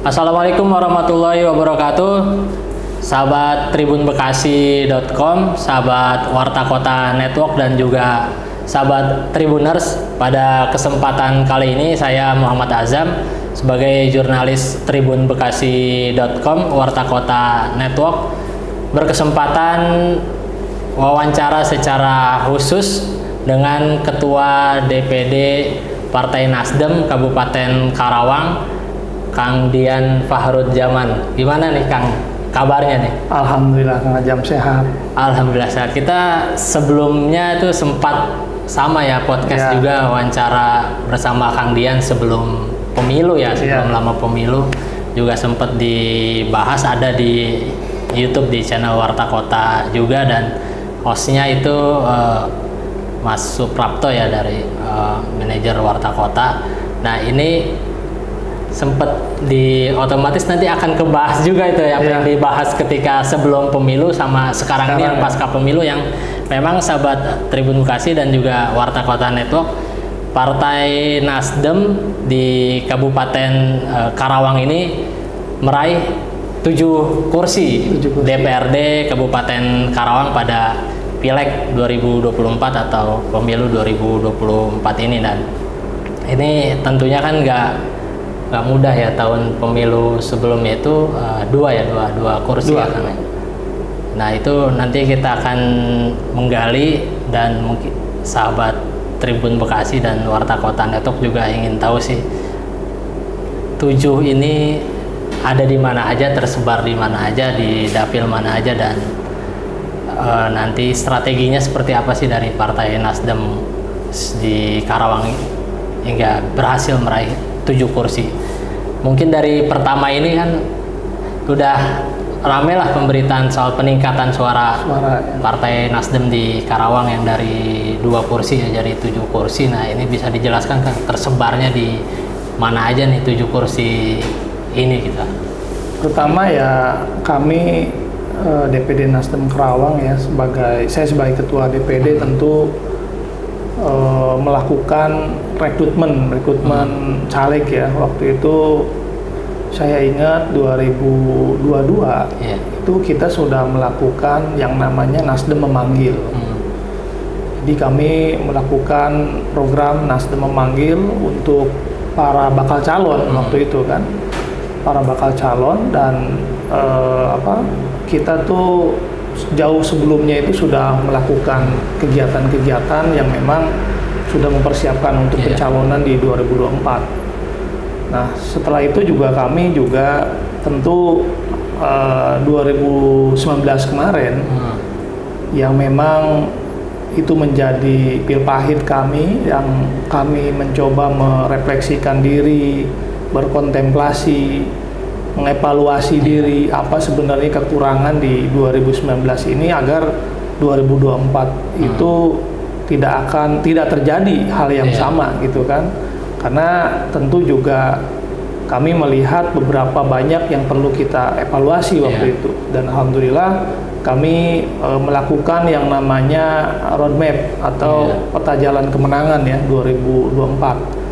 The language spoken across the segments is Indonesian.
Assalamualaikum warahmatullahi wabarakatuh. Sahabat tribunbekasi.com, sahabat Warta Kota Network dan juga sahabat Tribuners. Pada kesempatan kali ini saya Muhammad Azam sebagai jurnalis tribunbekasi.com, Warta Kota Network, berkesempatan wawancara secara khusus dengan Ketua DPD Partai Nasdem Kabupaten Karawang, Kang Dian Fahrudzaman. Gimana nih Kang kabarnya nih? Alhamdulillah Kang Ajam sehat. Alhamdulillah sehat. Kita sebelumnya itu sempat sama ya podcast juga, wawancara bersama Kang Dian sebelum pemilu ya, sebelum lama pemilu juga sempat dibahas, ada di YouTube di channel Warta Kota juga, dan hostnya itu Mas Suprapto ya dari manajer Warta Kota. Nah ini sempat otomatis nanti akan kebahas juga itu ya, apa yang dibahas ketika sebelum pemilu sama sekarang ini yang pasca pemilu, yang memang sahabat Tribun Bekasi dan juga Warta Kota Network, Partai Nasdem di Kabupaten Karawang ini meraih 7 kursi DPRD Kabupaten Karawang pada Pileg 2024 atau pemilu 2024 ini. Dan ini tentunya kan nggak mudah ya, tahun pemilu sebelumnya itu dua kursi ya kan. Nah itu nanti kita akan menggali, dan mungkin sahabat Tribun Bekasi dan Warta Kota Network juga ingin tahu sih 7 ini ada di mana aja, tersebar di mana aja, di dapil mana aja, dan nanti strateginya seperti apa sih dari Partai Nasdem di Karawang hingga berhasil meraih 7 kursi. Mungkin dari pertama ini kan udah rame lah pemberitaan soal peningkatan suara Partai Nasdem di Karawang yang dari 2 kursi ya jadi 7 kursi. Nah ini bisa dijelaskan kan tersebarnya di mana aja nih 7 kursi ini kita? Pertama ya kami DPD Nasdem Karawang ya, saya sebagai ketua DPD tentu melakukan rekrutmen caleg ya. Waktu itu saya ingat 2022 itu kita sudah melakukan yang namanya Nasdem Memanggil. Jadi kami melakukan program Nasdem Memanggil untuk para bakal calon waktu itu kan, para bakal calon, dan kita tuh jauh sebelumnya itu sudah melakukan kegiatan-kegiatan yang memang sudah mempersiapkan untuk pencalonan di 2024. Nah setelah itu juga kami juga tentu 2019 kemarin yang memang itu menjadi pil pahit kami, yang kami mencoba merefleksikan diri, berkontemplasi, mengevaluasi diri apa sebenarnya kekurangan di 2019 ini agar 2024 itu tidak terjadi hal yang sama gitu kan. Karena tentu juga kami melihat beberapa banyak yang perlu kita evaluasi waktu itu, dan alhamdulillah kami melakukan yang namanya roadmap atau peta jalan kemenangan ya 2024.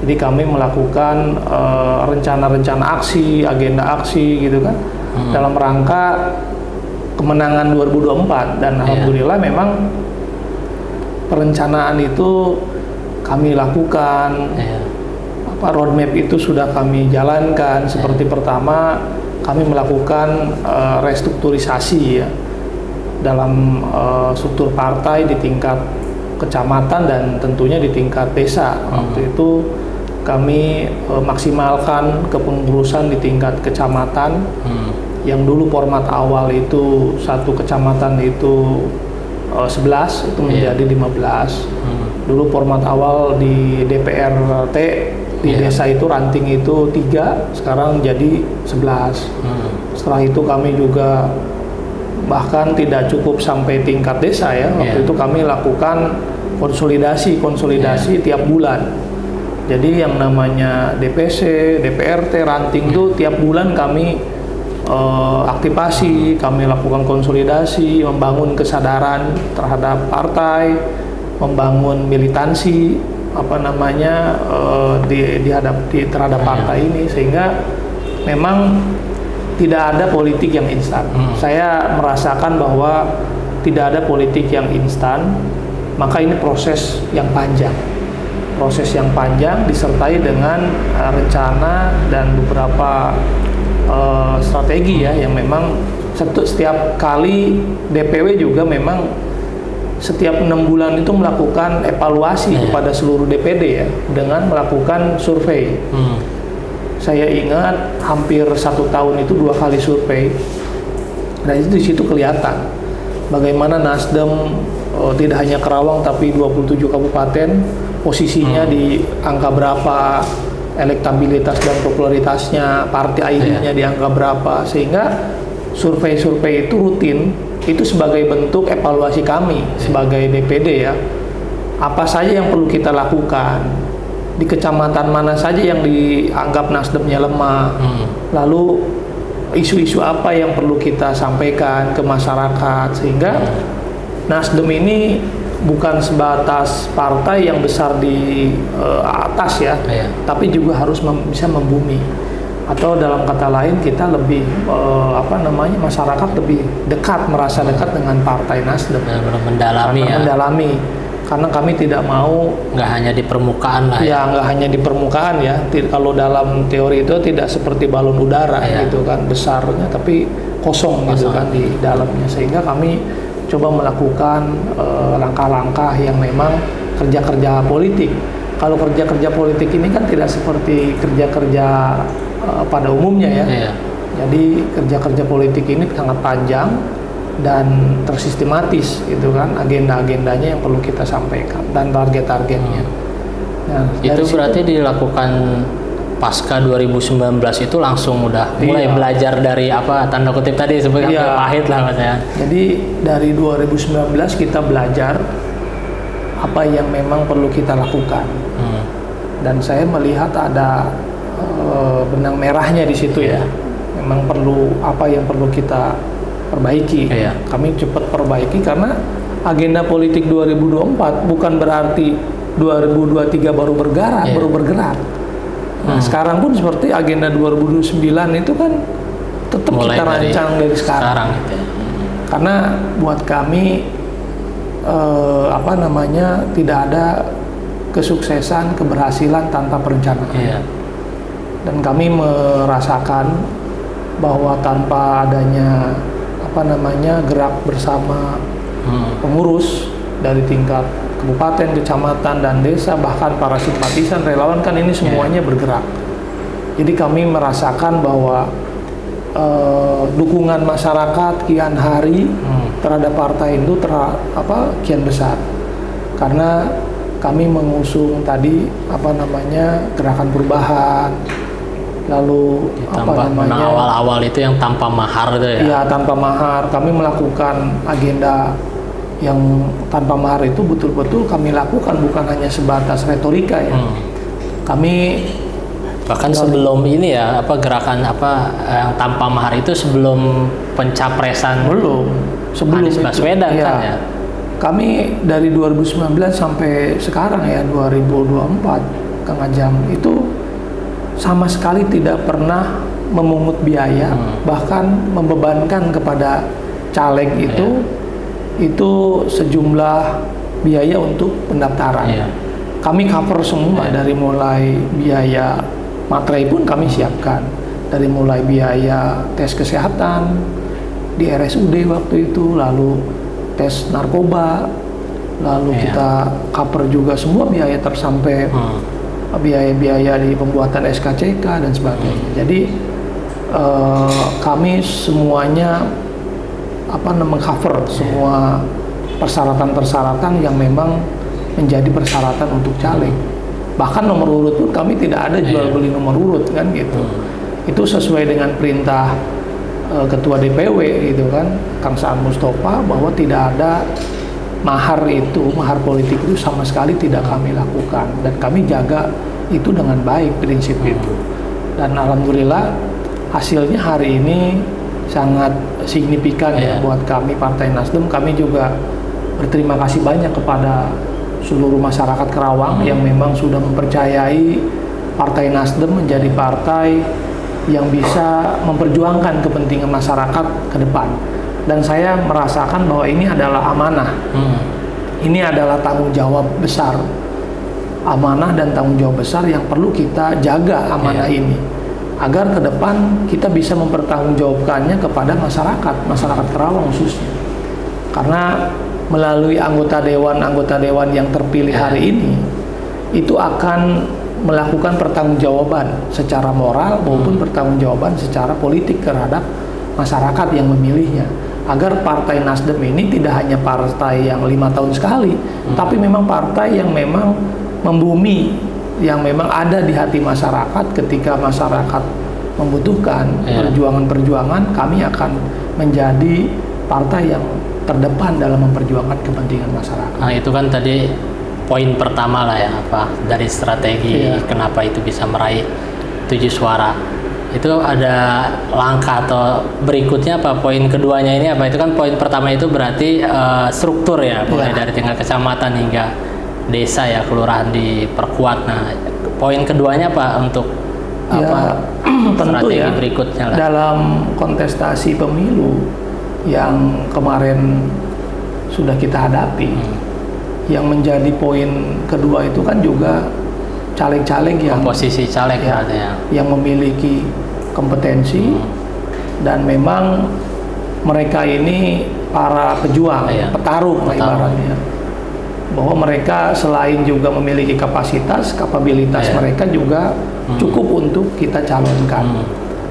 Jadi kami melakukan rencana-rencana aksi, agenda aksi gitu kan, dalam rangka kemenangan 2024. Dan alhamdulillah memang perencanaan itu kami lakukan, roadmap itu sudah kami jalankan. Seperti pertama kami melakukan restrukturisasi ya dalam struktur partai di tingkat kecamatan dan tentunya di tingkat desa. Waktu itu kami maksimalkan kepengurusan di tingkat kecamatan. Yang dulu format awal itu satu kecamatan itu 11 itu menjadi 15. Dulu format awal di DPRT di desa itu ranting itu 3, sekarang jadi 11. Setelah itu kami juga bahkan tidak cukup sampai tingkat desa ya. Waktu itu kami lakukan konsolidasi tiap bulan. Jadi yang namanya DPC, DPRT, ranting itu tiap bulan kami aktivasi, kami lakukan konsolidasi, membangun kesadaran terhadap partai, membangun militansi terhadap partai ini, sehingga memang tidak ada politik yang instan. Saya merasakan bahwa tidak ada politik yang instan, maka ini proses yang panjang. Proses yang panjang disertai dengan rencana dan beberapa strategi ya, yang memang setiap kali DPW juga memang setiap 6 bulan itu melakukan evaluasi kepada seluruh DPD ya, dengan melakukan survei. Saya ingat hampir 1 tahun itu 2 kali survei, dan itu di situ kelihatan bagaimana Nasdem tidak hanya Kerawang tapi 27 kabupaten posisinya di angka berapa, elektabilitas dan popularitasnya, partai ID-nya di angka berapa, sehingga survei-survei itu rutin, itu sebagai bentuk evaluasi kami sebagai DPD ya, apa saja yang perlu kita lakukan, di kecamatan mana saja yang dianggap Nasdemnya lemah, lalu isu-isu apa yang perlu kita sampaikan ke masyarakat, sehingga Nasdem ini bukan sebatas partai yang besar di atas ya, tapi juga harus bisa membumi, atau dalam kata lain kita lebih masyarakat lebih dekat, merasa dekat dengan partai Nasdem, mendalami. Karena kami tidak mau nggak hanya di permukaan lah ya, nggak hanya di permukaan ya. Kalau dalam teori itu tidak seperti balon udara gitu kan, besarnya tapi kosong gitu kan di dalamnya, sehingga kami coba melakukan langkah-langkah yang memang kerja-kerja politik. Kalau kerja-kerja politik ini kan tidak seperti kerja-kerja pada umumnya ya. Jadi kerja-kerja politik ini sangat panjang dan tersistematis gitu kan, agenda-agendanya yang perlu kita sampaikan dan target-targetnya. Nah, itu berarti dilakukan pasca 2019 itu langsung udah mulai belajar dari apa tanda kutip tadi sebagai pahit lah Mas ya. Jadi dari 2019 kita belajar apa yang memang perlu kita lakukan. Dan saya melihat ada benang merahnya di situ ya. Memang perlu apa yang perlu kita perbaiki. Kami cepat perbaiki karena agenda politik 2024 bukan berarti 2023 baru bergerak. Nah, sekarang pun seperti agenda 2029 itu kan tetap mulai kita rancang dari sekarang. Karena buat kami tidak ada kesuksesan, keberhasilan tanpa perencanaan. Dan kami merasakan bahwa tanpa adanya gerak bersama pengurus dari tingkat kabupaten, kecamatan, dan desa, bahkan para simpatisan, relawan, kan ini semuanya bergerak. Jadi kami merasakan bahwa dukungan masyarakat kian hari terhadap partai itu kian besar. Karena kami mengusung tadi gerakan perubahan, lalu awal-awal itu yang tanpa mahar itu ya? Iya, tanpa mahar. Kami melakukan agenda yang tanpa mahar itu betul-betul kami lakukan, bukan hanya sebatas retorika ya. Kami bahkan sebelum ini ya, gerakan yang tanpa mahar itu sebelum pencapresan sebelum Anies Baswedan kan ya. Kami dari 2019 sampai sekarang ya 2024 Kang Ajam itu sama sekali tidak pernah memungut biaya, bahkan membebankan kepada caleg itu sejumlah biaya untuk pendaftaran. Kami cover semua, dari mulai biaya materai pun kami siapkan, dari mulai biaya tes kesehatan di RSUD waktu itu, lalu tes narkoba, lalu kita cover juga semua biaya sampai biaya-biaya di pembuatan SKCK dan sebagainya. Jadi kami semuanya mengcover semua persyaratan-persyaratan yang memang menjadi persyaratan untuk caleg. Bahkan nomor urut pun kami tidak ada jual beli nomor urut kan gitu. Itu sesuai dengan perintah Ketua DPW gitu kan, Kang Saan Mustafa, bahwa tidak ada mahar politik itu sama sekali tidak kami lakukan, dan kami jaga itu dengan baik prinsip itu. Dan alhamdulillah hasilnya hari ini sangat signifikan ya buat kami Partai Nasdem. Kami juga berterima kasih banyak kepada seluruh masyarakat Kerawang yang memang sudah mempercayai Partai Nasdem menjadi partai yang bisa memperjuangkan kepentingan masyarakat ke depan. Dan saya merasakan bahwa ini adalah amanah. Ini adalah tanggung jawab besar. Amanah dan tanggung jawab besar yang perlu kita jaga amanah ini. Agar ke depan kita bisa mempertanggungjawabkannya kepada masyarakat Kerawang khususnya. Karena melalui anggota dewan yang terpilih hari ini, itu akan melakukan pertanggungjawaban secara moral maupun pertanggungjawaban secara politik terhadap masyarakat yang memilihnya. Agar Partai Nasdem ini tidak hanya partai yang 5 tahun sekali, tapi memang partai yang memang membumi, yang memang ada di hati masyarakat. Ketika masyarakat membutuhkan perjuangan-perjuangan, kami akan menjadi partai yang terdepan dalam memperjuangkan kepentingan masyarakat. Nah, itu kan tadi poin pertama lah ya, dari strategi kenapa itu bisa meraih 7 suara. Itu ada langkah atau berikutnya apa? Poin keduanya ini apa? Itu kan poin pertama itu berarti struktur ya, mulai dari tingkat kecamatan hingga desa ya, kelurahan diperkuat. Nah, poin keduanya apa untuk apa tentu strategi berikutnya lah? Dalam kontestasi pemilu yang kemarin sudah kita hadapi, yang menjadi poin kedua itu kan juga caleg-caleg yang komposisi caleg yang memiliki kompetensi dan memang mereka ini para pejuang, petarung ibaratnya, bahwa mereka selain juga memiliki kapabilitas mereka juga cukup untuk kita calonkan.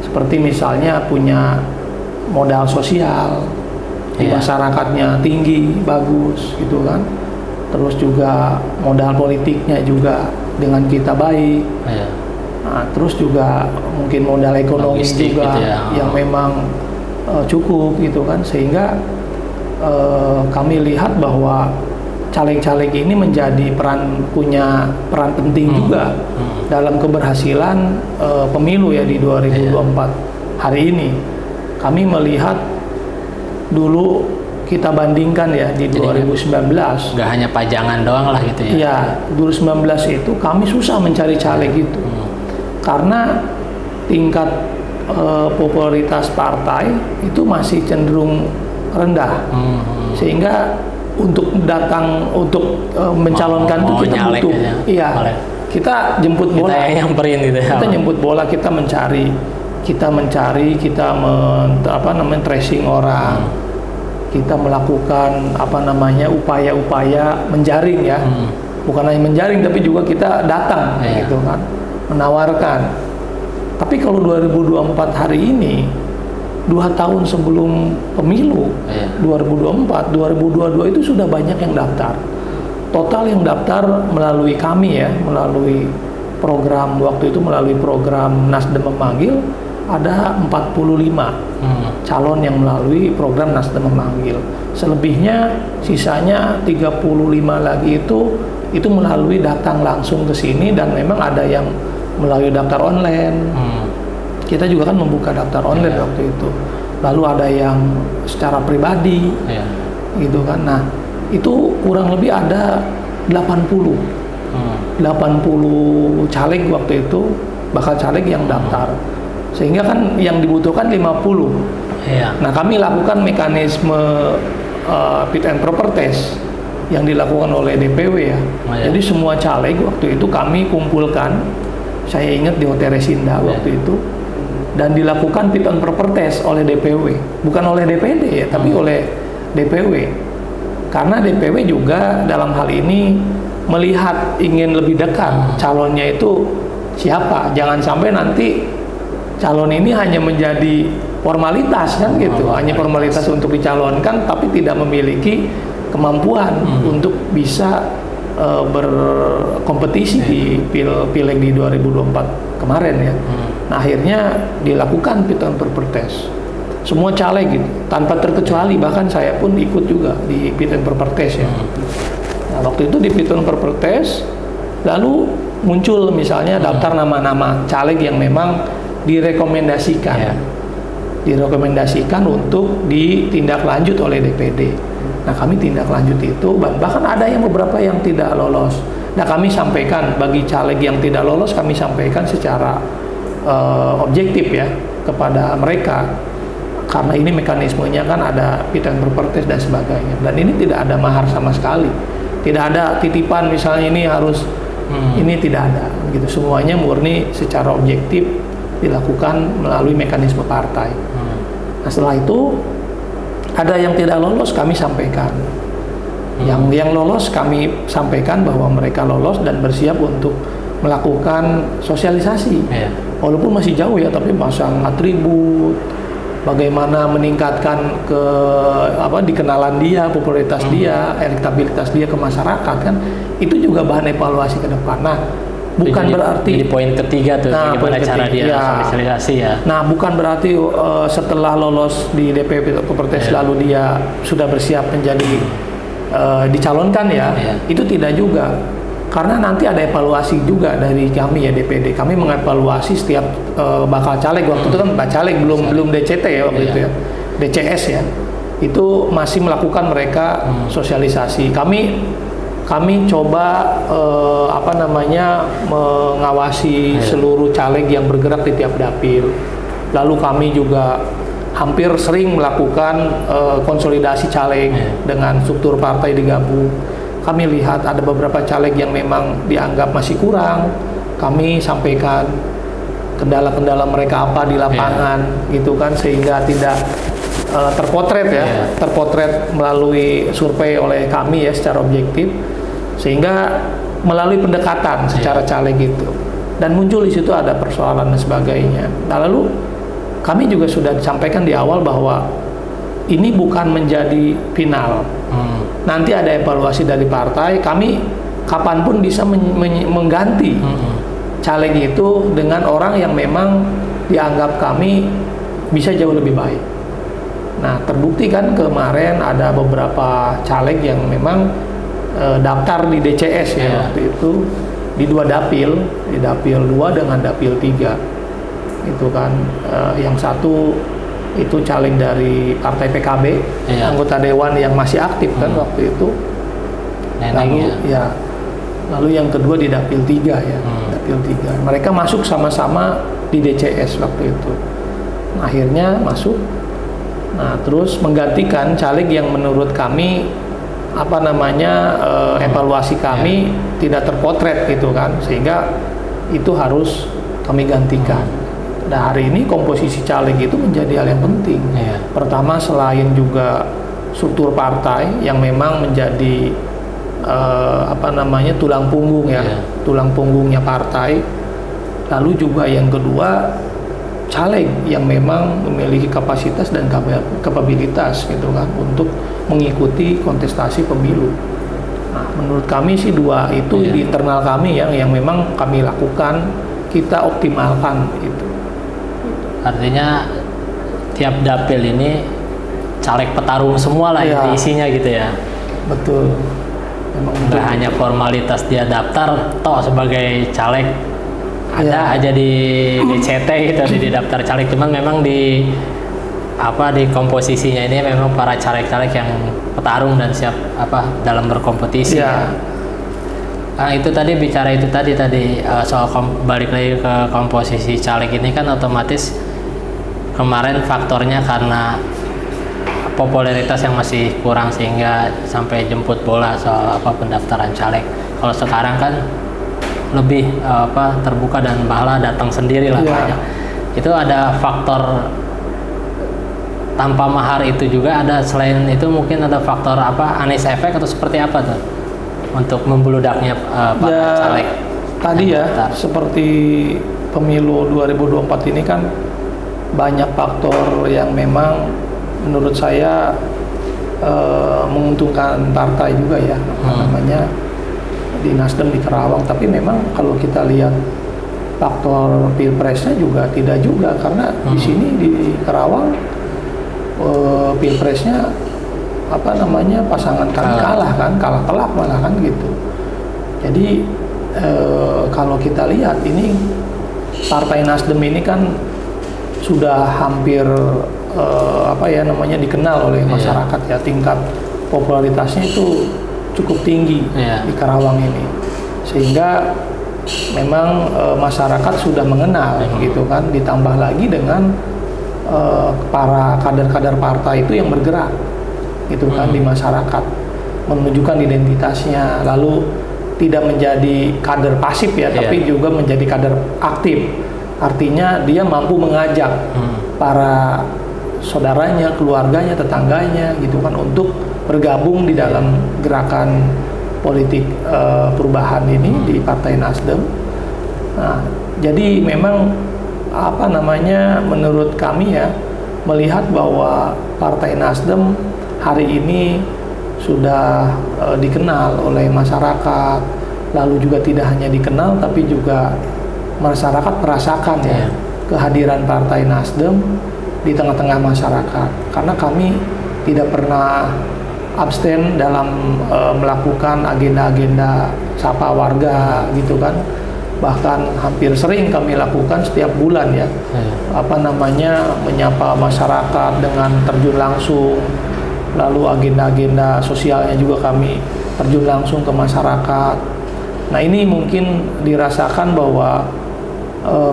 Seperti misalnya punya modal sosial di masyarakatnya tinggi, bagus gitu kan. Terus juga modal politiknya juga dengan kita baik. Nah, terus juga mungkin modal ekonomi logistik juga gitu yang memang cukup gitu kan, sehingga kami lihat bahwa caleg-caleg ini punya peran penting juga dalam keberhasilan pemilu ya di 2024 hari ini. Kami melihat dulu kita bandingkan ya di 2019. Nggak hanya pajangan doang lah gitu ya. Iya, 2019 itu kami susah mencari caleg itu. Karena tingkat popularitas partai itu masih cenderung rendah. Sehingga untuk mencalonkan itu kita butuh. Iya. Kita jemput bola. Kita yang nyamperin gitu ya. Kita jemput bola, kita mencari, tracing orang. Kita melakukan upaya-upaya menjaring ya. Bukan hanya menjaring tapi juga kita datang gitu kan, menawarkan. Tapi kalau 2024 hari ini 2 tahun sebelum pemilu 2024, 2022 itu sudah banyak yang daftar. Total yang daftar melalui kami ya, melalui program waktu itu, melalui program Nasdem Memanggil, ada 45 calon yang melalui program Nasdem Memanggil. Selebihnya, sisanya 35 lagi itu melalui datang langsung ke sini, dan memang ada yang melalui daftar online. Kita juga kan membuka daftar online waktu itu. Lalu ada yang secara pribadi, gitu kan. Nah, itu kurang lebih ada 80 caleg waktu itu, bakal caleg yang daftar. Sehingga kan yang dibutuhkan 50. Nah, kami lakukan mekanisme fit and proper test yang dilakukan oleh DPW ya. Jadi semua caleg waktu itu kami kumpulkan, saya ingat di Hotel Resinda waktu itu, dan dilakukan fit and proper test oleh DPW, bukan oleh DPD ya, tapi oleh DPW. Karena DPW juga dalam hal ini melihat, ingin lebih dekat calonnya itu siapa. Jangan sampai nanti calon ini hanya menjadi formalitas kan gitu, hanya formalitas untuk dicalonkan tapi tidak memiliki kemampuan untuk bisa berkompetisi di pileg di 2024 kemarin ya. Nah, akhirnya dilakukan fit and proper test. Semua caleg gitu, tanpa terkecuali, bahkan saya pun ikut juga di fit and proper test ya. Nah, waktu itu di fit and proper test, lalu muncul misalnya daftar nama-nama caleg yang memang direkomendasikan untuk ditindaklanjut oleh DPD. Nah, kami tindak lanjut itu, bahkan ada yang beberapa yang tidak lolos. Nah, kami sampaikan bagi caleg yang tidak lolos, kami sampaikan secara objektif ya kepada mereka, karena ini mekanismenya kan ada fit and proper test dan sebagainya, dan ini tidak ada mahar sama sekali, tidak ada titipan misalnya ini harus ini, tidak ada gitu, semuanya murni secara objektif dilakukan melalui mekanisme partai. Nah setelah itu ada yang tidak lolos kami sampaikan, yang lolos kami sampaikan bahwa mereka lolos dan bersiap untuk melakukan sosialisasi, walaupun masih jauh ya, tapi pasang atribut, bagaimana meningkatkan dikenalan dia, popularitas dia, elektabilitas dia ke masyarakat kan, itu juga bahan evaluasi ke depan. Nah, bukan berarti di poin ketiga tuh bagaimana cara dia sosialisasi ya. Nah, bukan berarti setelah lolos di DPP Propertes lalu dia sudah bersiap menjadi dicalonkan ya. Itu tidak juga. Karena nanti ada evaluasi juga dari kami ya, DPD. Kami mengevaluasi setiap bakal caleg. Waktu itu kan caleg, belum DCT ya waktu itu ya. DCS ya. Itu masih melakukan mereka sosialisasi. Kami coba mengawasi seluruh caleg yang bergerak di tiap dapil. Lalu kami juga hampir sering melakukan konsolidasi caleg dengan struktur partai digabung. Kami lihat ada beberapa caleg yang memang dianggap masih kurang, kami sampaikan kendala-kendala mereka apa di lapangan, gitu kan, sehingga tidak terpotret ya, terpotret melalui survei oleh kami ya secara objektif, sehingga melalui pendekatan secara caleg itu, dan muncul di situ ada persoalan dan sebagainya. Nah lalu kami juga sudah disampaikan di awal bahwa ini bukan menjadi final. Nanti ada evaluasi dari partai, kami kapanpun bisa mengganti caleg itu dengan orang yang memang dianggap kami bisa jauh lebih baik. Nah, terbukti kan kemarin ada beberapa caleg yang memang daftar di DCS ya waktu itu di 2 dapil, di dapil 2 dengan dapil 3. Itu kan yang satu itu caleg dari partai PKB, anggota dewan yang masih aktif kan waktu itu. Lalu yang kedua di dapil 3 ya, dapil 3. Mereka masuk sama-sama di DCS waktu itu. Nah, akhirnya masuk. Nah, terus menggantikan caleg yang menurut kami evaluasi kami tidak terpotret gitu kan, sehingga itu harus kami gantikan. Nah, hari ini komposisi caleg itu menjadi hal yang penting. Pertama, selain juga struktur partai yang memang menjadi tulang punggung ya, tulang punggungnya partai. Lalu juga yang kedua, caleg yang memang memiliki kapasitas dan kapabilitas gitu kan untuk mengikuti kontestasi pemilu. Nah, menurut kami sih 2 itu di internal kami yang memang kami lakukan, kita optimalkan itu. Artinya tiap dapil ini caleg petarung semua lah isinya gitu ya. Betul. Memang nggak hanya formalitas dia daftar toh sebagai caleg, ada aja di DCT gitu di daftar caleg, cuman memang di komposisinya ini memang para caleg-caleg yang petarung dan siap dalam berkompetisi. Nah, itu tadi bicara itu tadi soal balik lagi ke komposisi caleg ini kan otomatis kemarin faktornya karena popularitas yang masih kurang sehingga sampai jemput bola soal pendaftaran caleg. Kalau sekarang kan lebih terbuka dan malah datang sendiri lah banyak. Itu ada faktor tanpa mahar itu juga ada, selain itu mungkin ada faktor Anies efek atau seperti apa tuh untuk membeludaknya para caleg. Tadi seperti pemilu 2024 ini kan banyak faktor yang memang menurut saya menguntungkan partai juga ya, di Nasdem di Karawang. Tapi memang kalau kita lihat faktor pilpresnya juga tidak juga, karena di sini di Karawang pilpresnya pasangan kami kalah telak malah kan gitu. Jadi kalau kita lihat ini partai Nasdem ini kan sudah hampir dikenal oleh masyarakat ya, tingkat popularitasnya itu cukup tinggi di Karawang ini, sehingga memang masyarakat sudah mengenal gitu kan, ditambah lagi dengan para kader-kader partai itu yang bergerak gitu kan di masyarakat, menunjukkan identitasnya, lalu tidak menjadi kader pasif ya, tapi juga menjadi kader aktif. Artinya dia mampu mengajak para saudaranya, keluarganya, tetangganya gitu kan untuk bergabung di dalam gerakan politik perubahan ini di Partai Nasdem. Nah, jadi memang apa namanya, menurut kami ya, melihat bahwa Partai Nasdem hari ini sudah dikenal oleh masyarakat, lalu juga tidak hanya dikenal tapi juga masyarakat merasakan ya kehadiran Partai Nasdem di tengah-tengah masyarakat, karena kami tidak pernah abstain dalam melakukan agenda-agenda sapa warga gitu kan, bahkan hampir sering kami lakukan setiap bulan ya, apa namanya, menyapa masyarakat dengan terjun langsung, lalu agenda-agenda sosialnya juga kami terjun langsung ke masyarakat. Nah ini mungkin dirasakan bahwa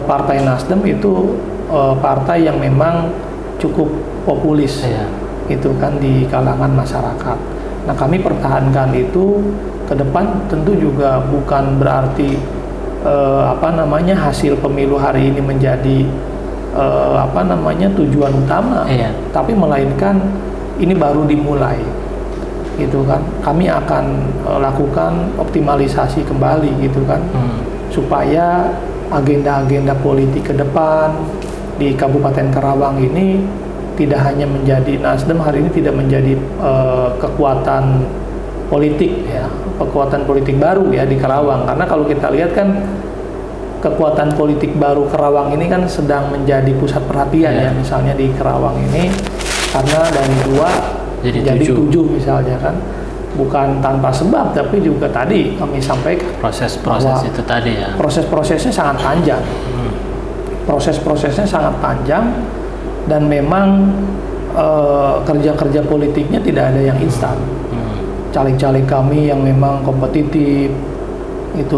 Partai Nasdem itu partai yang memang cukup populis itu kan di kalangan masyarakat. Nah kami pertahankan itu ke depan, tentu juga bukan berarti apa namanya, hasil pemilu hari ini menjadi apa namanya, tujuan utama, tapi melainkan ini baru dimulai gitu kan. Kami akan lakukan optimalisasi kembali gitu kan, supaya agenda-agenda politik ke depan di Kabupaten Karawang ini tidak hanya menjadi, Nasdem hari ini tidak menjadi kekuatan politik ya, kekuatan politik baru ya di Karawang. Karena kalau kita lihat kan kekuatan politik baru Karawang ini kan sedang menjadi pusat perhatian ya, misalnya di Karawang ini, karena dari 2 jadi 7 misalnya kan, bukan tanpa sebab, tapi juga tadi kami sampaikan proses-proses itu tadi ya, proses-prosesnya sangat panjang, proses-prosesnya sangat panjang, dan memang kerja-kerja politiknya tidak ada yang instan. Caleg-caleg kami yang memang kompetitif itu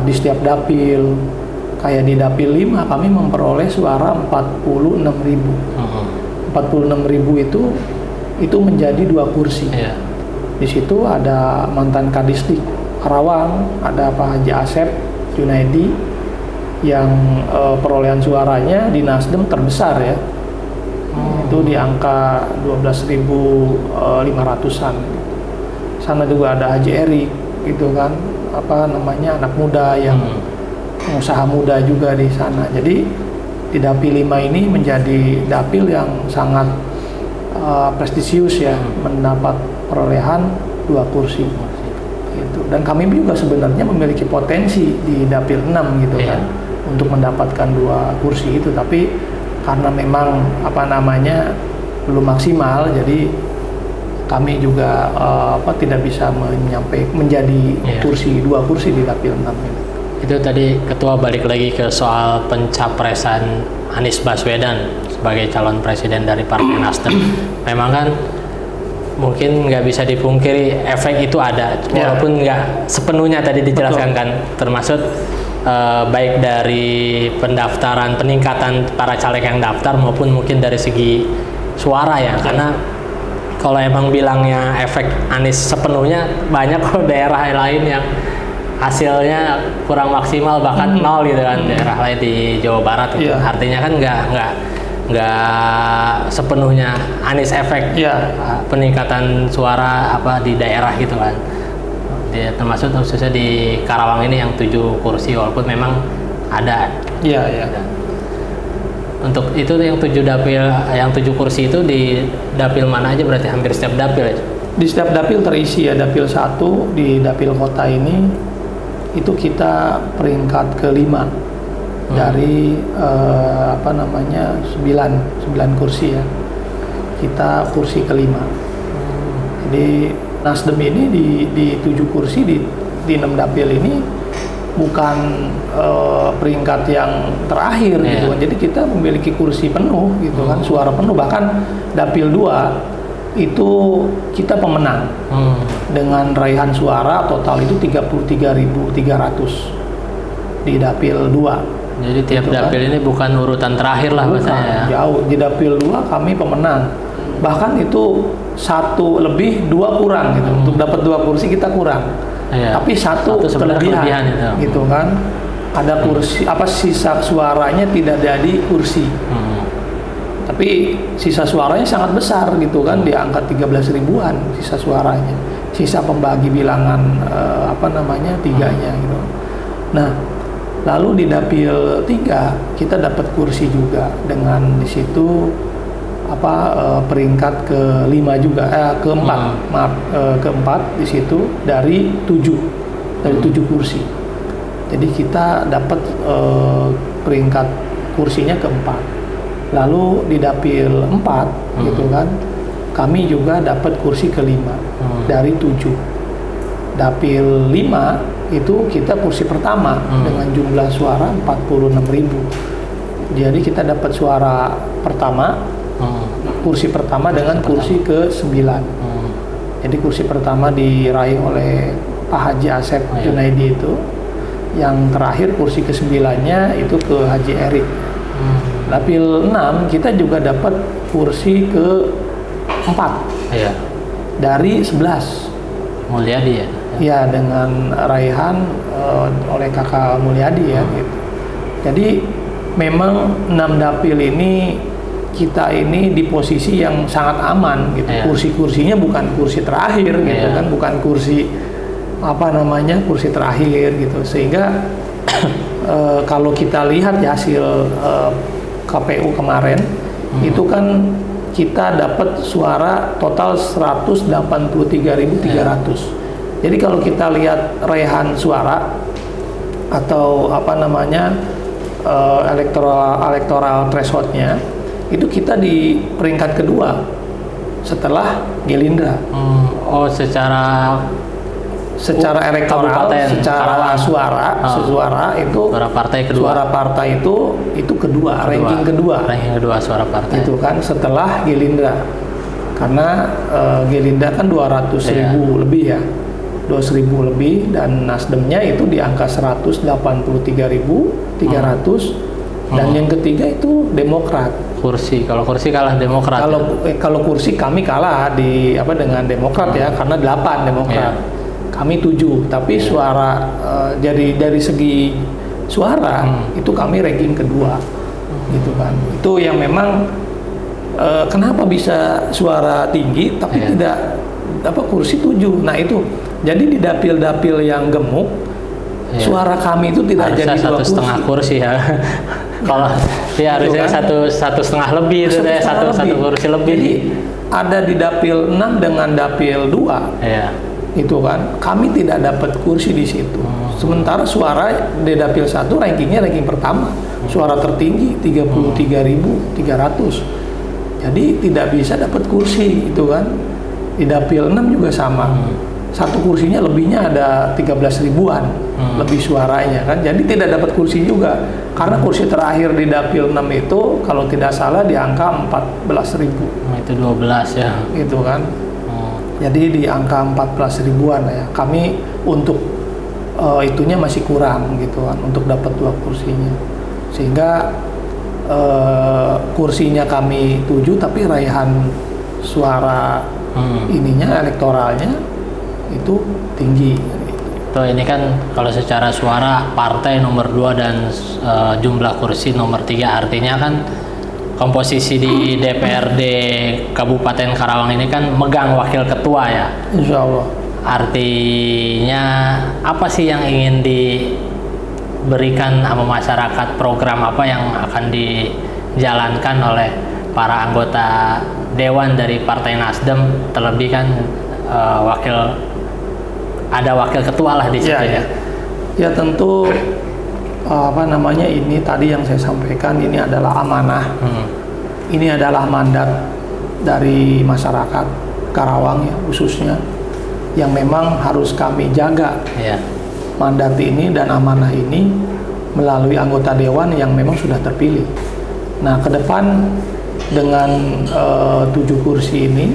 di setiap dapil, kayak di dapil 5 kami memperoleh suara 46.000. 46.000 itu menjadi 2 kursi. Di situ ada mantan Kadisdik Karawang, ada Pak Haji Asep Junaidi yang perolehan suaranya di Nasdem terbesar ya. Itu di angka 12.500-an. Sana juga ada Haji Erik gitu kan, apa namanya, anak muda yang pengusaha muda juga di sana. Jadi di dapil 5 ini menjadi dapil yang sangat prestisius ya, mendapat perolehan 2 kursi gitu. Dan kami juga sebenarnya memiliki potensi di dapil 6 gitu kan, untuk mendapatkan 2 kursi itu, tapi karena memang apa namanya belum maksimal, jadi kami juga tidak bisa menjadi kursi 2 kursi di dapil 6 ini. Itu tadi Ketua balik lagi ke soal pencapresan Anies Baswedan sebagai calon presiden dari Partai Nasdem. Memang kan mungkin nggak bisa dipungkiri efek itu ada, walaupun nggak sepenuhnya tadi dijelaskan kan, termasuk baik dari pendaftaran, peningkatan para caleg yang daftar, maupun mungkin dari segi suara ya, karena kalau emang bilangnya efek Anies sepenuhnya, banyak kok daerah lain yang hasilnya kurang maksimal, bahkan 0 gitu kan, daerah lain di Jawa Barat gitu. Artinya kan nggak sepenuhnya Anies efek peningkatan suara apa di daerah gitu kan. Termasuk khususnya di Karawang ini yang 7 kursi, walaupun memang ada. Untuk itu yang 7 dapil, yang 7 kursi itu di dapil mana aja, berarti hampir setiap dapil aja? Di setiap dapil terisi ya. Dapil 1 di dapil kota ini itu kita peringkat ke-5 dari apa namanya 9 kursi ya. Kita kursi ke-5. Jadi Nasdem ini di 7 kursi di 6 dapil ini bukan peringkat yang terakhir gitu kan. Jadi kita memiliki kursi penuh gitu kan, suara penuh. Bahkan dapil 2 itu kita pemenang dengan raihan suara total itu 33.300 di dapil 2. Jadi tiap Gitu kan. dapil ini bukan urutan terakhir lah Bukan, bahasanya ya. jauh. Di dapil 2 kami pemenang. Bahkan itu 1 lebih 2 kurang gitu. Untuk dapat 2 kursi kita kurang. Iya. Tapi satu sebenarnya kelebihan itu. gitu kan. Ada kursi sisa suaranya tidak jadi kursi. Tapi sisa suaranya sangat besar gitu kan, di angka 13 ribuan sisa suaranya. Sisa pembagi bilangan tiganya gitu. Nah, lalu di dapil 3 kita dapat kursi juga dengan di situ peringkat ke-5 juga keempat keempat di situ dari 7 kursi. Jadi kita dapat peringkat kursinya keempat. Lalu di dapil 4 gitu kan kami juga dapat kursi ke-5 dari 7. Dapil 5 itu kita kursi pertama dengan jumlah suara 46.000. Jadi kita dapat suara pertama, kursi pertama dengan kursi ke-9. Jadi kursi pertama diraih oleh Pak Haji Asep Junaidi itu. Yang terakhir kursi ke-9-nya itu ke Haji Erik. Dapil 6 kita juga dapat kursi ke-4 dari 11. Mulyadi ya? Ya, dengan raihan oleh kakak Mulyadi ya gitu. Jadi memang 6 dapil ini kita ini di posisi yang sangat aman gitu. Kursi-kursinya bukan kursi terakhir gitu kan, bukan kursi kursi terakhir gitu. Sehingga kalau kita lihat ya hasil KPU kemarin itu kan kita dapat suara total 183.300. Jadi kalau kita lihat raihan suara atau electoral thresholdnya itu kita di peringkat kedua setelah Gerindra. Secara elektoral, secara suara itu suara partai kedua. Suara partai itu kedua, ranking kedua. Ranking kedua suara partai. Itu kan setelah Gerindra. Karena Gerindra kan 200.000 lebih ya. 200.000 lebih dan Nasdemnya itu di angka 183.300 dan yang ketiga itu Demokrat. Kalau kursi kalah Demokrat. Kalau kursi kami kalah dengan Demokrat ya, karena 8 Demokrat. Kami 7, tapi suara dari segi suara itu kami ranking kedua, gitu kan. Itu yang memang kenapa bisa suara tinggi tapi tidak kursi 7. Nah itu, jadi di dapil-dapil yang gemuk suara kami itu tidak harusnya jadi 1,5 kursi ya. Kalau harusnya kan? 1,5 lebih itu deh, satu kursi lebih. Jadi ada di dapil 6 dengan dapil 2. Itu kan kami tidak dapat kursi di situ. Sementara suara di dapil 1 ranking pertama, suara tertinggi 33.300. Jadi tidak bisa dapat kursi itu kan. Di dapil 6 juga sama. Satu kursinya lebihnya ada 13 ribuan lebih suaranya kan. Jadi tidak dapat kursi juga. Karena kursi terakhir di dapil 6 itu kalau tidak salah di angka 14.000. Itu 12 ya. Itu kan. Jadi di angka 14 ribuan ya. Kami untuk itunya masih kurang gitu kan untuk dapat 2 kursinya. Sehingga kursinya kami 7 tapi raihan suara elektoralnya itu tinggi. Tuh ini kan kalau secara suara partai nomor 2 dan jumlah kursi nomor 3, artinya kan komposisi di DPRD Kabupaten Karawang ini kan megang wakil ketua ya. Insya Allah. Artinya apa sih yang ingin diberikan sama masyarakat, program apa yang akan dijalankan oleh para anggota Dewan dari Partai Nasdem, terlebih kan ada wakil ketua lah di situ ya. Ya tentu ini tadi yang saya sampaikan ini adalah amanah. Ini adalah mandat dari masyarakat Karawang ya khususnya yang memang harus kami jaga. Mandat ini dan amanah ini melalui anggota dewan yang memang sudah terpilih. Nah, ke depan dengan 7 kursi ini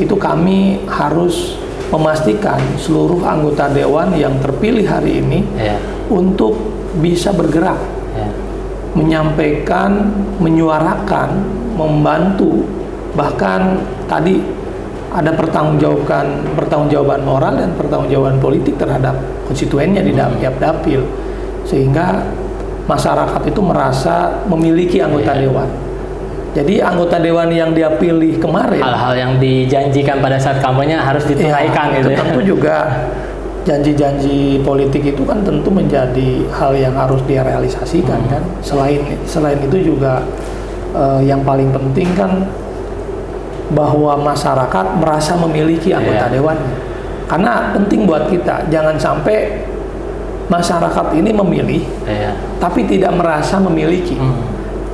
itu kami harus memastikan seluruh anggota dewan yang terpilih hari ini untuk bisa bergerak, menyampaikan, menyuarakan, membantu, bahkan tadi ada pertanggungjawaban moral dan pertanggungjawaban politik terhadap konstituennya di dalam tiap dapil, sehingga masyarakat itu merasa memiliki anggota dewan. Jadi anggota dewan yang dia pilih kemarin, hal-hal yang dijanjikan pada saat kampanye harus ditunaikan gitu ya. Tentu juga janji-janji politik itu kan tentu menjadi hal yang harus dia realisasikan kan. Selain itu juga yang paling penting kan bahwa masyarakat merasa memiliki anggota dewan. Karena penting buat kita, jangan sampai masyarakat ini memilih tapi tidak merasa memiliki.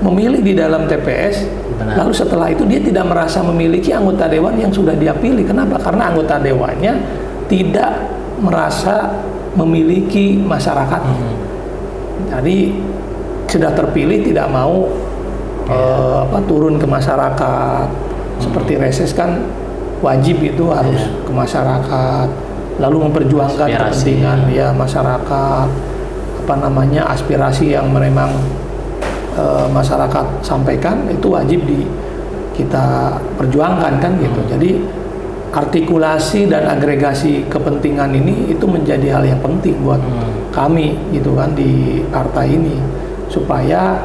Memilih di dalam TPS, lalu setelah itu dia tidak merasa memiliki anggota dewan yang sudah dia pilih. Kenapa? Karena anggota dewannya tidak merasa memiliki masyarakat. Jadi sudah terpilih tidak mau turun ke masyarakat. Seperti reses kan wajib itu harus ke masyarakat, lalu memperjuangkan kepentingan masyarakat, aspirasi yang memang masyarakat sampaikan itu wajib kita perjuangkan kan gitu. Jadi artikulasi dan agregasi kepentingan ini itu menjadi hal yang penting buat kami gitu kan di partai ini, supaya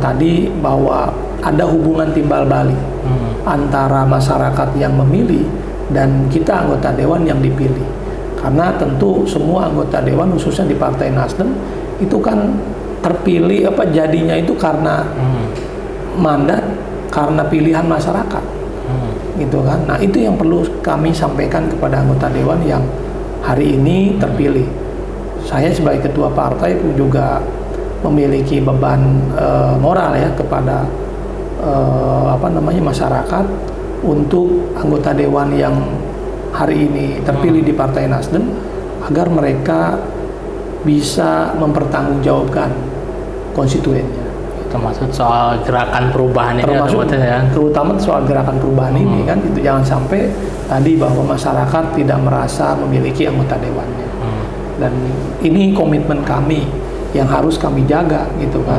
tadi bahwa ada hubungan timbal balik antara masyarakat yang memilih dan kita anggota dewan yang dipilih. Karena tentu semua anggota dewan khususnya di Partai Nasdem itu kan terpilih jadinya itu karena mandat, karena pilihan masyarakat gitu kan. Nah itu yang perlu kami sampaikan kepada anggota dewan yang hari ini terpilih. Saya sebagai ketua partai pun juga memiliki beban moral ya kepada masyarakat untuk anggota dewan yang hari ini terpilih di Partai Nasdem agar mereka bisa mempertanggungjawabkan konstituennya. Termasuk soal gerakan perubahan ini, terutama soal gerakan perubahan ini kan, itu jangan sampai tadi bahwa masyarakat tidak merasa memiliki anggota dewannya. Dan ini komitmen kami yang harus kami jaga gitu kan.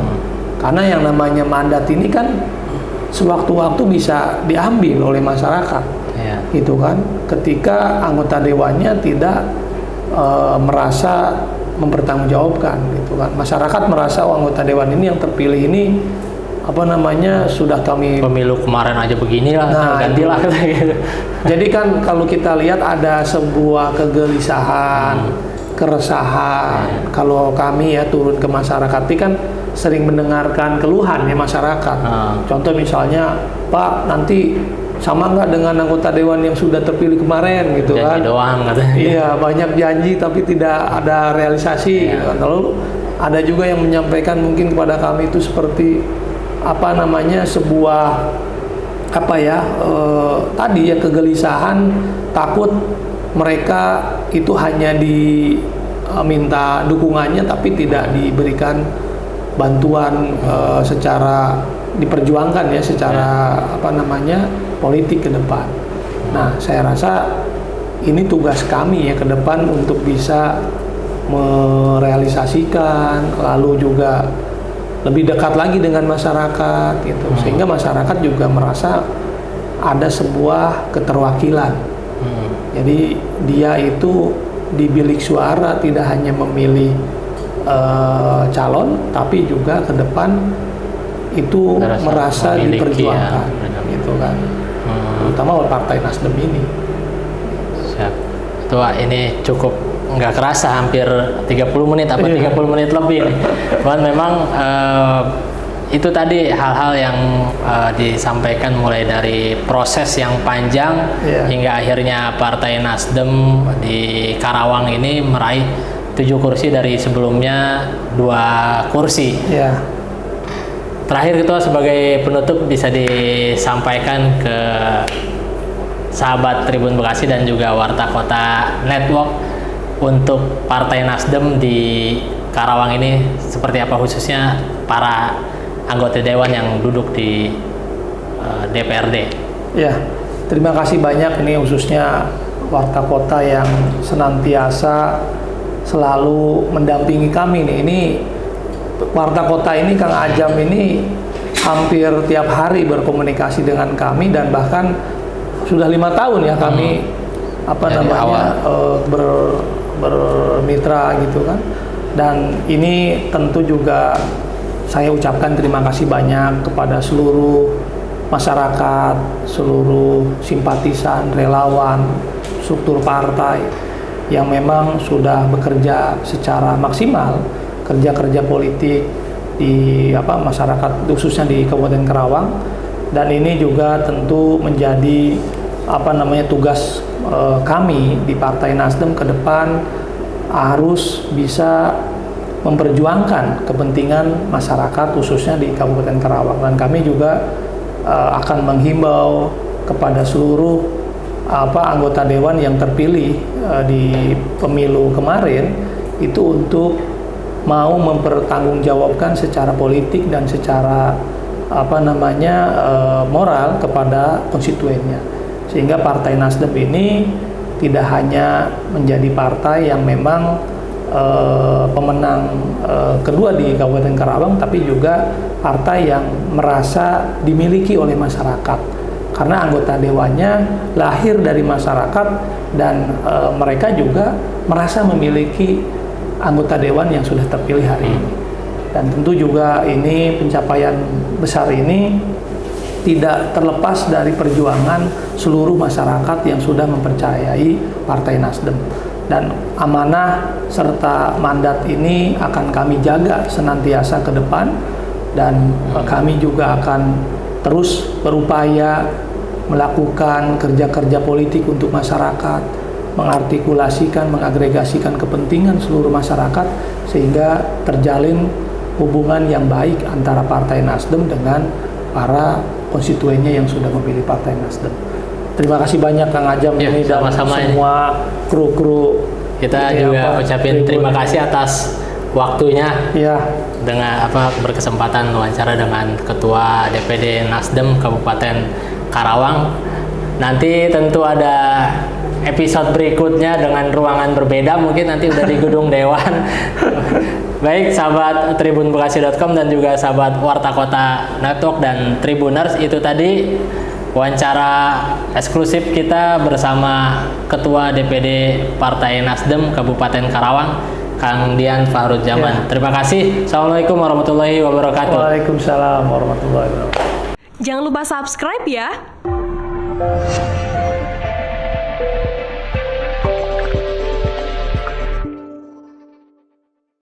Karena yang namanya mandat ini kan sewaktu-waktu bisa diambil oleh masyarakat gitu kan, ketika anggota dewannya tidak merasa mempertanggungjawabkan gitu kan. Masyarakat merasa anggota dewan ini yang terpilih ini sudah kami pemilu kemarin aja beginilah, gantilah gitu. Jadi kan kalau kita lihat ada sebuah kegelisahan, keresahan. Kalau kami turun ke masyarakat ini kan sering mendengarkan keluhan masyarakat. Contoh misalnya, Pak, nanti sama nggak dengan anggota dewan yang sudah terpilih kemarin gitu janji kan? Doang katanya. Iya, banyak janji tapi tidak ada realisasi. Lalu ada juga yang menyampaikan mungkin kepada kami itu seperti sebuah tadi kegelisahan, takut mereka itu hanya diminta dukungannya tapi tidak diberikan bantuan secara diperjuangkan secara politik ke depan. Nah, saya rasa ini tugas kami ke depan untuk bisa merealisasikan, lalu juga lebih dekat lagi dengan masyarakat gitu, sehingga masyarakat juga merasa ada sebuah keterwakilan. Jadi dia itu di bilik suara tidak hanya memilih calon, tapi juga ke depan itu merasa diperjuangkan gitu kan. Terutama Partai Nasdem ini. Siap. Tua, ini cukup nggak kerasa hampir 30 menit 30 menit lebih nih. Cuman memang itu tadi hal-hal yang disampaikan mulai dari proses yang panjang hingga akhirnya Partai Nasdem di Karawang ini meraih 7 kursi dari sebelumnya 2 kursi. Terakhir Ketua, sebagai penutup bisa disampaikan ke sahabat Tribun Bekasi dan juga Warta Kota Network untuk Partai Nasdem di Karawang ini seperti apa, khususnya para anggota dewan yang duduk di DPRD. Ya, terima kasih banyak ini khususnya Warta Kota yang senantiasa selalu mendampingi kami nih. Ini Warta Kota ini, Kang Ajam ini hampir tiap hari berkomunikasi dengan kami, dan bahkan sudah 5 tahun ya kami bermitra gitu kan. Dan ini tentu juga saya ucapkan terima kasih banyak kepada seluruh masyarakat, seluruh simpatisan, relawan, struktur partai yang memang sudah bekerja secara maksimal, kerja-kerja politik di masyarakat khususnya di Kabupaten Karawang. Dan ini juga tentu menjadi tugas kami di Partai Nasdem ke depan, harus bisa memperjuangkan kepentingan masyarakat khususnya di Kabupaten Karawang. Dan kami juga akan menghimbau kepada seluruh anggota dewan yang terpilih di pemilu kemarin itu untuk mau mempertanggungjawabkan secara politik dan secara moral kepada konstituennya, sehingga Partai Nasdem ini tidak hanya menjadi partai yang memang pemenang kedua di Kabupaten Karawang, tapi juga partai yang merasa dimiliki oleh masyarakat, karena anggota dewannya lahir dari masyarakat, dan mereka juga merasa memiliki anggota dewan yang sudah terpilih hari ini. Dan tentu juga ini pencapaian besar ini tidak terlepas dari perjuangan seluruh masyarakat yang sudah mempercayai Partai Nasdem. Dan amanah serta mandat ini akan kami jaga senantiasa ke depan, dan kami juga akan terus berupaya melakukan kerja-kerja politik untuk masyarakat, mengartikulasikan, mengagregasikan kepentingan seluruh masyarakat, sehingga terjalin hubungan yang baik antara Partai Nasdem dengan para konstituennya yang sudah memilih Partai Nasdem. Terima kasih banyak Kang Ajam ini dan semua kru-kru. Kita juga ucapin terima kasih atas waktunya. Ya. Dengan berkesempatan wawancara dengan Ketua DPD Nasdem Kabupaten Karawang. Nanti tentu ada episode berikutnya dengan ruangan berbeda, mungkin nanti udah di gedung Dewan. Baik, sahabat tribunbekasi.com dan juga sahabat Warta Kota Network dan Tribuners, itu tadi wawancara eksklusif kita bersama Ketua DPD Partai Nasdem Kabupaten Karawang, Kang Dian Fahrud Zaman. Terima kasih. Assalamualaikum warahmatullahi wabarakatuh. Waalaikumsalam warahmatullahi wabarakatuh. Jangan lupa subscribe ya.